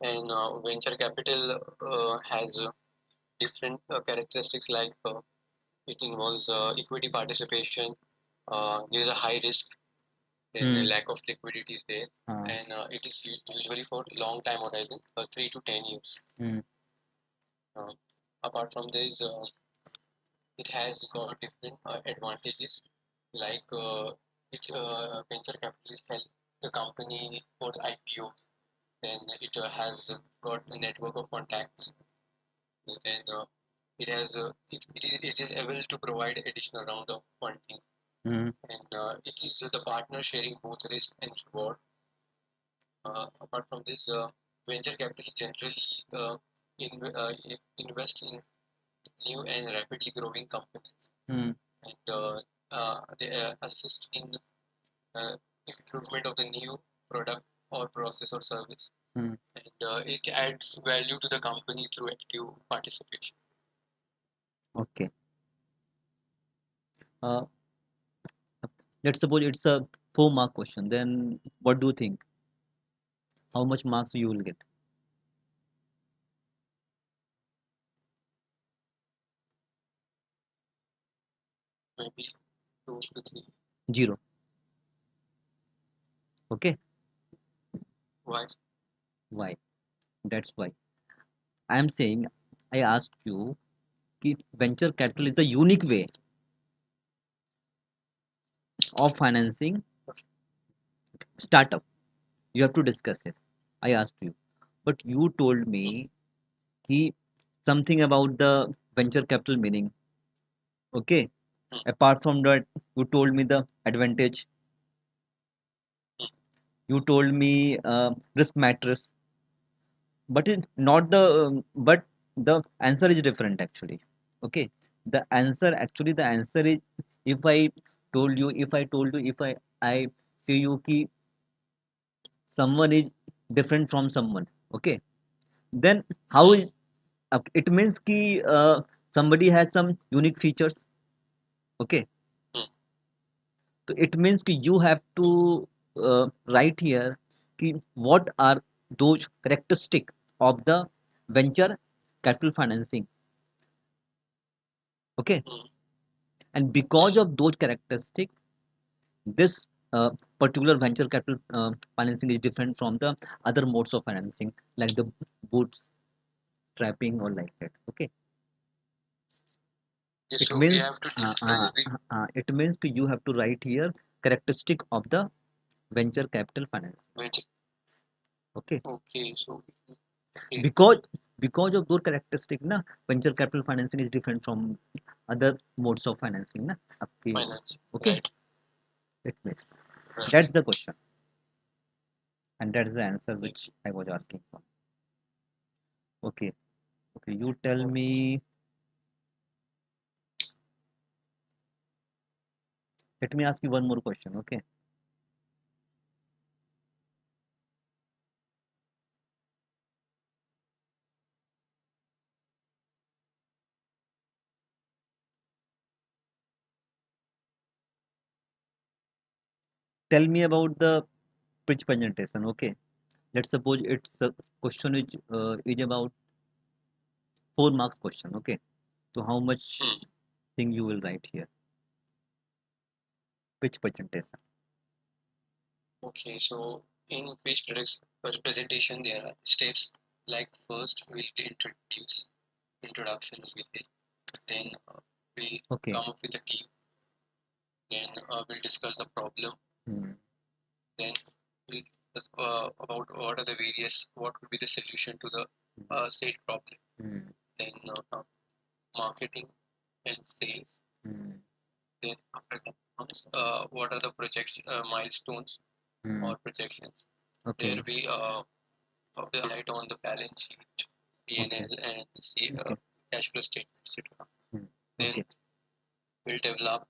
And venture capital has different characteristics like it involves equity participation. There is a high risk, then a lack of liquidity is there, and it is usually for long time horizon, 3 to 10 years. Uh, Apart from this, it has got different advantages like venture capitalists help the company for IPO. Then it has got a network of contacts. Then it is able to provide additional round of funding. And it is the partner sharing both risk and reward. Apart from this, venture capital generally in, uh, invest in new and rapidly growing companies, and they assist in uh, improvement of the new product or process or service, and it adds value to the company through active participation. Okay. Uh, let's suppose it's a 4 mark question. Then what do you think? How much marks you will get? Maybe 2 to 3. 0. Okay. Why? Why? That's why I'm saying I asked you कि venture capital is the unique way of financing startup. You have to discuss it. I asked you, but you told me कि something about the venture capital meaning. Okay. Apart from that, you told me the advantage. You told me risk matters, but it not the but the answer is different actually. Okay. The answer is, if I if I say you कि someone is different from someone. Okay. Then how is it means कि somebody has some unique features. Okay. So it means कि you have to write here कि what are those characteristics of the venture capital financing. Okay. And because of those characteristics, this particular venture capital financing is different from the other modes of financing like the bootstrapping or like that. Okay. Yes, It so we means have to define. it means कि you have to write here characteristic of the venture capital finance. Okay. Okay, so okay. because because of those characteristics na venture capital financing is different from other modes of financing na आपके Finance, okay right? it means Right. that's the question and that's the answer which I was asking for. Okay. Okay, you tell me. Let me ask you one more question. Okay. Tell me about the pitch presentation. Okay. Let's suppose it's a question is about 4 marks question. Okay. So how much thing you will write here? Pitch presentation. Okay, so in pitch presentation, there are steps like first we'll introduction will be there. Then we'll Okay. come up with a team. Then we'll discuss the problem. Then we'll discuss about what are the what would be the solution to the said problem. Then marketing and sales. Then after that comes what are the milestones or projections. Okay. There we of the highlight on the balance sheet, P&L, and see cash flow statement, etc. Then Okay. we'll develop,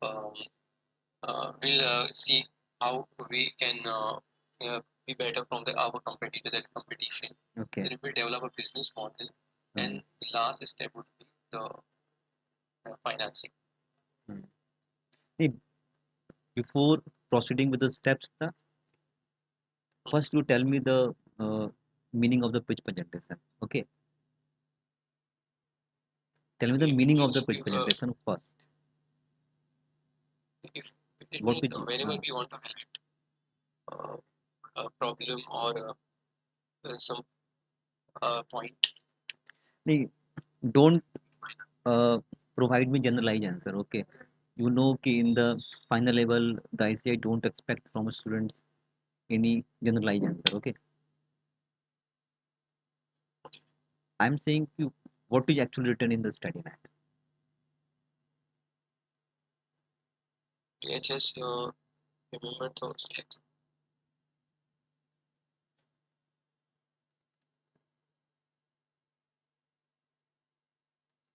we'll see how we can be better from our competitor, that competition. Okay. Then we'll develop a business model, and the last step would be the financing. See, before proceeding with the steps, first you tell me the meaning of the pitch presentation. Okay, tell me the It meaning of the means pitch presentation first. if it What means pitch? whenever we want to highlight a problem or some point. नहीं, don't provide me generalized answer. Okay, you know कि in the final level the ICI don't expect from students any generalized answer. Okay, I'm saying you what is actually written in the study map. Yeah, just remember those steps.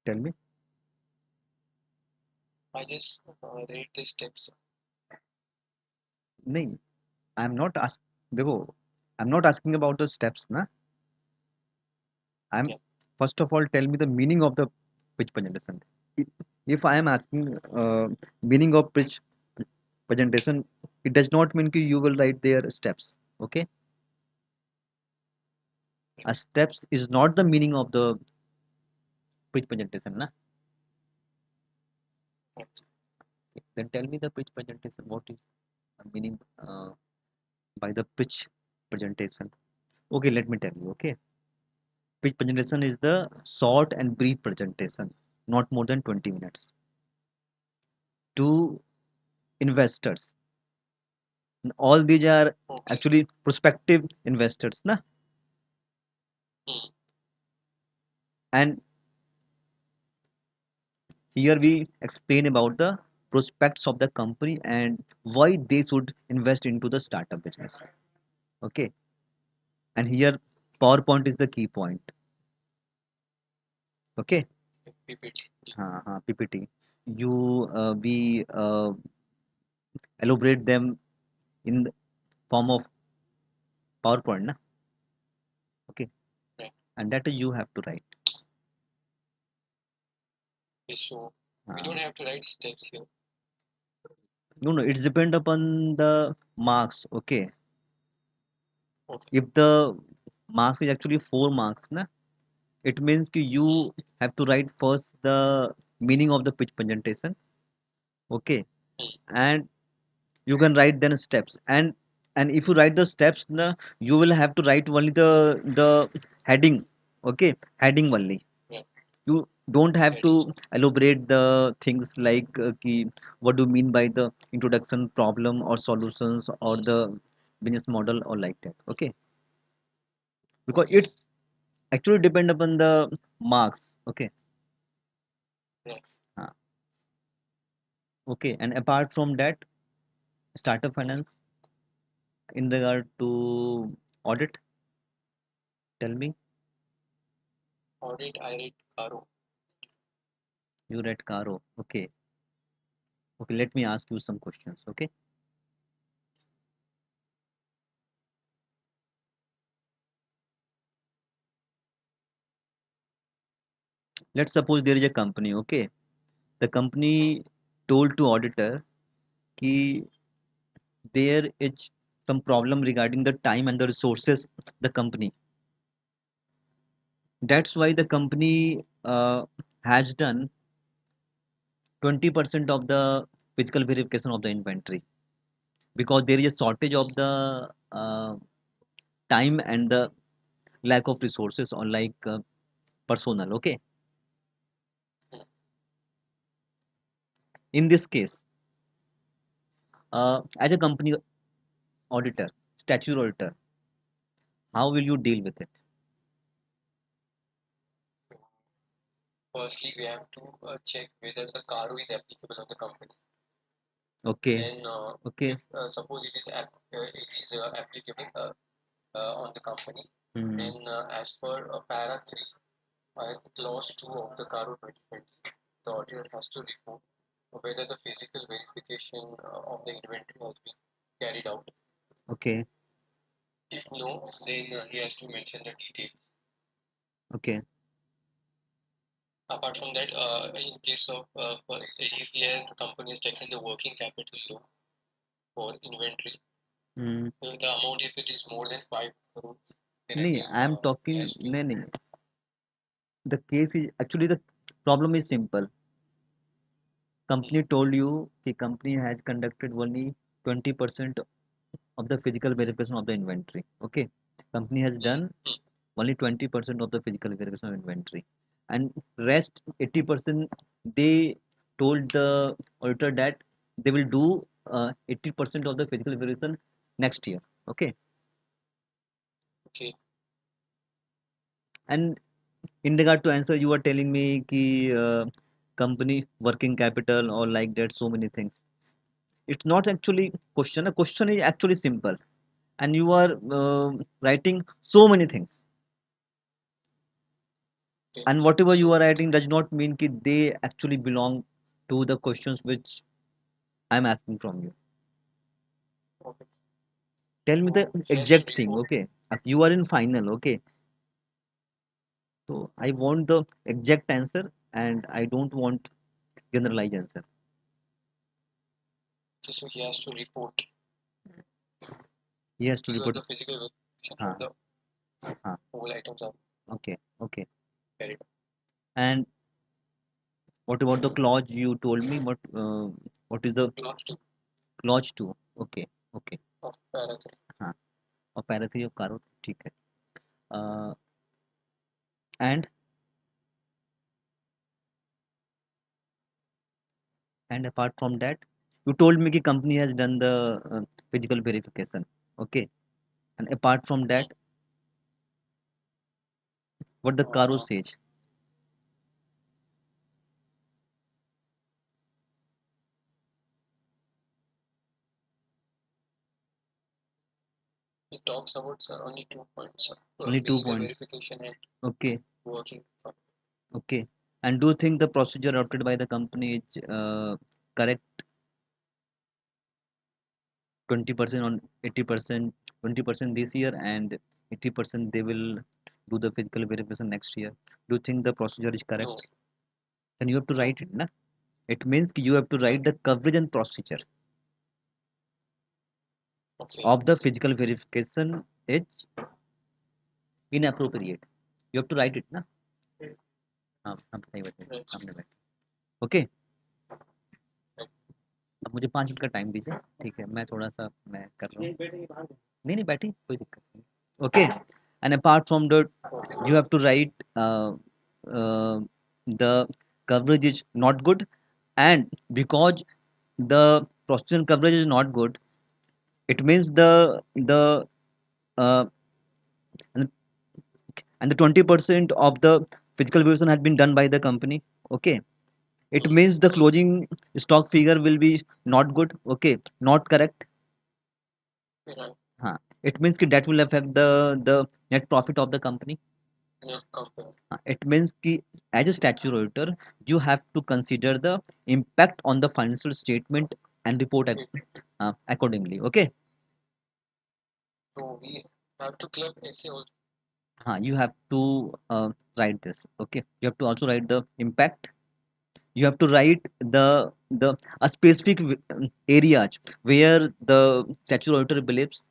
Tell me. I just read the steps. नहीं, I'm not ask. देखो, I'm not asking about the steps ना. I'm Yeah. first of all tell me the meaning of the pitch presentation. If if I am asking meaning of pitch presentation, it does not mean कि you will write their steps. Okay, a steps is not the meaning of the pitch presentation ना. Then tell me the pitch presentation. What is the meaning by the pitch presentation? Okay, let me tell you. Okay, pitch presentation is the short and brief presentation, not more than 20 minutes, to investors. All these are Okay. actually prospective investors na. Hmm. And here we explain about the prospects of the company and why they should invest into the startup business. Okay, and here PowerPoint is the key point. Okay, PPT. PPT. You we elaborate them in the form of PowerPoint na. Okay, Right. and that you have to write. Okay, so we don't have to write steps here. No, it's depend upon the marks. Okay, Okay. if the marks is actually 4 marks na, it means कि you have to write first the meaning of the pitch presentation. Okay, Hmm. and you can write then steps, and if you write the steps na, you will have to write only the heading. Okay, heading only. Yeah. You don't have to Heading. elaborate the things like कि what do you mean by the introduction, problem or solutions, or the business model or like that. Okay, because Okay. it's actually depend upon the marks. Okay. Yeah. uh, okay, and apart from that, startup finance in regard to audit, tell me. Audit. I read Karo. You read Caro. Okay, okay, let me ask you some questions. Okay, let's suppose there is a company. Okay, the Hmm. company told to auditor कि there is some problem regarding the time and the resources the company. That's why the company has done 20% of the physical verification of the inventory, because there is a shortage of the time and the lack of resources or like personnel. Okay, Hmm. in this case, as a company auditor, statutory auditor, how will you deal with it? Firstly, we have to check whether the Karo is applicable on the company. Okay, Then, okay. if suppose it is applicable on the company, Hmm. then as per para 3, clause 2 of the Karo 2020, the auditor has to report whether the physical verification of the inventory has been carried out. Okay, If no, then he has to mention the details. okay. Apart from that, in case of if he has, the company has taken the working capital loan for inventory, Hmm. the amount if it is more than 5 crore, नहीं, I am talking. नहीं नहीं, the case is actually the problem is simple. Company told you the company has conducted only 20% of the physical verification of the inventory. Okay, company has done only 20% of the physical verification of inventory, and rest 80% they told the auditor that they will do 80% of the physical verification next year. Okay, and in regard to answer, you are telling me ki company working capital or like that, so many things. It's not actually question. A question is actually simple, and you are writing so many things, and whatever you are writing does not mean that they actually belong to the questions which I'm asking from you. Tell me the exact thing. Okay, you are in final. Okay, so I want the exact answer, and I don't want generalized answer. So he has to report. He has to Because report the physical verification हाँ of the हाँ whole items are okay okay. carried And what about the clause you told me? What is the clause 2 clause 2? Okay okay. of para 3. हाँ, और para 3 of करो, ठीक है. And apart from that, you told me कि company has done the physical verification. Okay, and apart from that, what the Karo says. It talks about only 2 points. Only 2 Physical points. verification and Okay working. okay. And do you think the procedure adopted by the company is correct? 20% on 80%, 20% this year, and 80% they will do the physical verification next year. Do you think the procedure is correct? No. Then you have to No. write it, na? It means you have to write the coverage and procedure of the physical verification is inappropriate. You have to write it, ना? हाँ, हम सही बैठे, सामने बैठे. Okay. अब मुझे 5 minute का टाइम दीजिए, ठीक है? मैं थोड़ा सा मैं कर रहा हूँ. नहीं नहीं बैठी, कोई दिक्कत नहीं. Okay. And apart from that, you have to write uh, the coverage is not good, and because the procedure coverage is not good, it means the uh, and and the 20% of the physical version has been done by the company. Okay, it means the closing stock figure will be not good. Okay, not correct. Huh. It means that will affect the net profit of the company. It means कि as a statutory auditor, you have to consider the impact on the financial statement and report accordingly. Okay. So we have to club essay also. You have to write this. Okay. You have to also write the impact. You have to write the a specific areas where the statutory auditor believes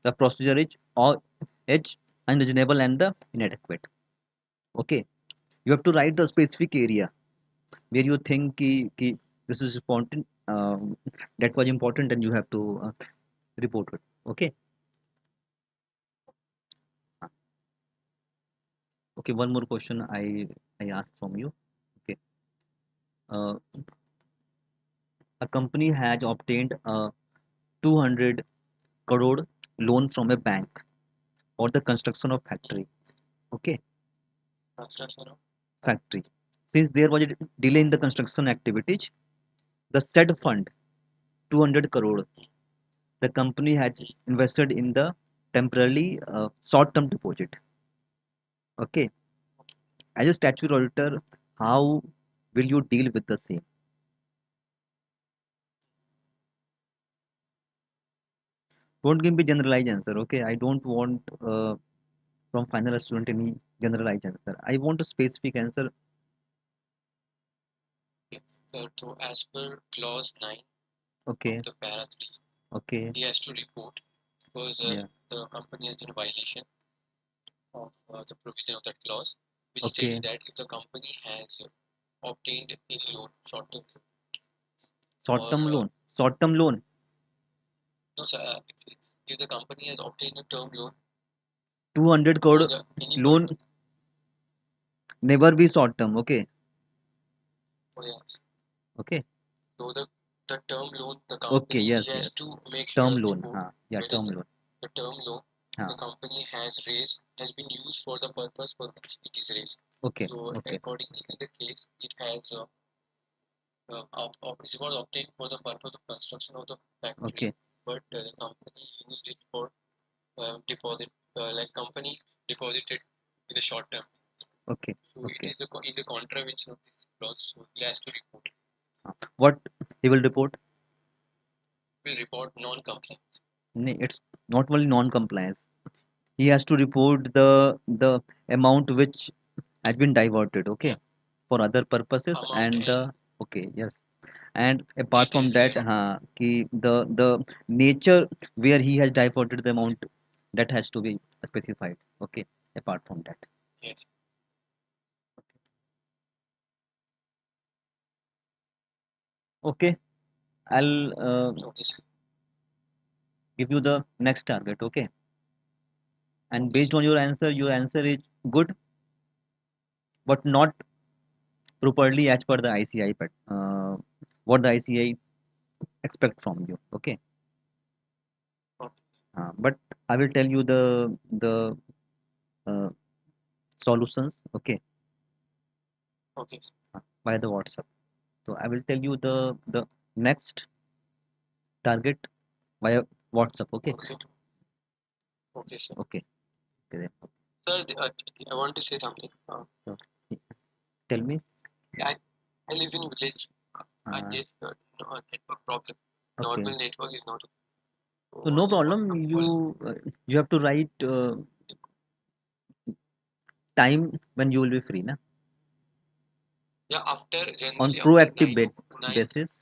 the procedure is or is unreasonable and the inadequate. Okay. You have to write the specific area where you think ki this is important, that was important, and you have to report it. Okay. Okay, one more question I asked from you. Okay. uh, a company has obtained a 200 crore loan from a bank for the construction of factory. Okay. Factory. Since there was a delay in the construction activities, the said fund 200 crore, the company has invested in the temporarily short term deposit. Okay. As a statutory auditor, how will you deal with the same? Don't give me generalized answer. Okay, I don't want from final student any generalized answer. I want a specific answer. So as per clause 9 Okay. of the para 3, Okay. he has to report because Yeah. the company is in violation of the provision of that clause, which Okay. states that if the company has obtained a loan, short-term Short term or loan. Short term loan. no, sir, if the company has obtained a term loan 200 for crore the any loan purpose, never be short term. Okay. oh yeah, Okay. so the term loan, the Okay. company Yes. has Yes. to make Term sure loan. report हाँ. Yeah. whether Term loan. the term loan the हाँ. company has raised has been used for the purpose for which it is raised. Okay. So Okay. accordingly, in the case, it has it was obtained for the purpose of construction of the factory, Okay. but the company used it for deposit, like company deposited in the short term. Okay. So Okay. it is in the contravention of this clause. So he has to report. What he will report? Will report non-compliance. It's not only non-compliance. He has to report the amount which has been diverted. Okay, Yeah, for other purposes amount and and okay, yes. And apart from details. that, Yeah. ki the nature where he has diverted the amount that has to be specified. Okay, apart from that. Yes. Okay, I'll Okay. Sir. give you the next target. Okay, and Okay. based on your answer is good, but not properly as per the ICI, but what the ICI expect from you. Okay, Okay. but I will tell you the uh, solutions. Okay, Okay. by the WhatsApp. So I will tell you the next target via WhatsApp. Okay, Okay. Okay, sir. okay. Okay. Sir, I want to say something. So, tell me. I, I live in a village and Uh, there's no network problem. okay. Normal network is not. So So no on the problem. WhatsApp call, You have to write time when you will be free, na? yeah, after On generally after proactive 9 basis.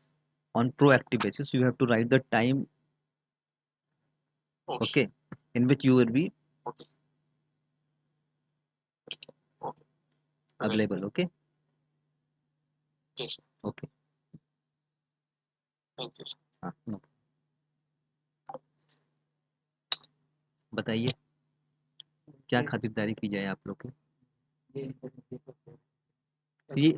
On proactive basis, you have to write the time. okay, Okay, in which you will be okay, okay, well, available. Okay, yes, okay. thank you, sir. हाँ, no. बताइए क्या खातिरदारी की जाए आप लोग की सी